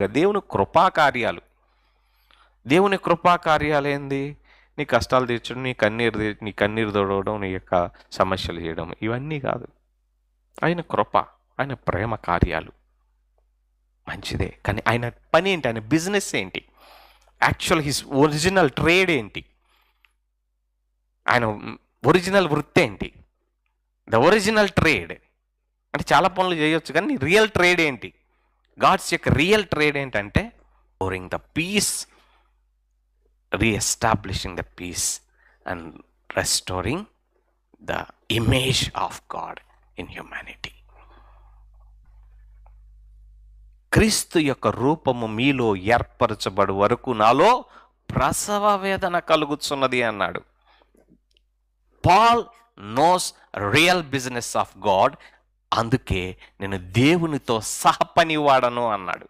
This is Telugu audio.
దేవుని కృపాకార్యాలు. దేవుని కృపాకార్యాలు ఏంది? నీ కష్టాలు తీర్చడం, నీ కన్నీరు తొడవడం, నీ యొక్క సమస్యలు చేయడం, ఇవన్నీ కాదు. ఆయన కృప, ఆయన ప్రేమ కార్యాలు మంచిదే. కానీ ఆయన పని ఏంటి? ఆయన బిజినెస్ ఏంటి? యాక్చువల్ హిస్ ఒరిజినల్ ట్రేడ్ ఏంటి? ఆయన ఒరిజినల్ వృత్తి ఏంటి? ద ఒరిజినల్ ట్రేడ్ అంటే చాలా పనులు చేయొచ్చు, కానీ రియల్ ట్రేడ్ ఏంటి? గాడ్స్ యొక్క రియల్ ట్రేడ్ ఏంటంటే restoring the peace, reestablishing the peace and restoring the image of God in humanity. క్రీస్తు యొక్క రూపము మీలో ఏర్పరచబడు వరకు నాలో ప్రసవ వేదన కలుగుతున్నది అన్నాడు. Paul knows real business of God. అందుకే నేను దేవునితో సహపనివాడను అన్నాడు.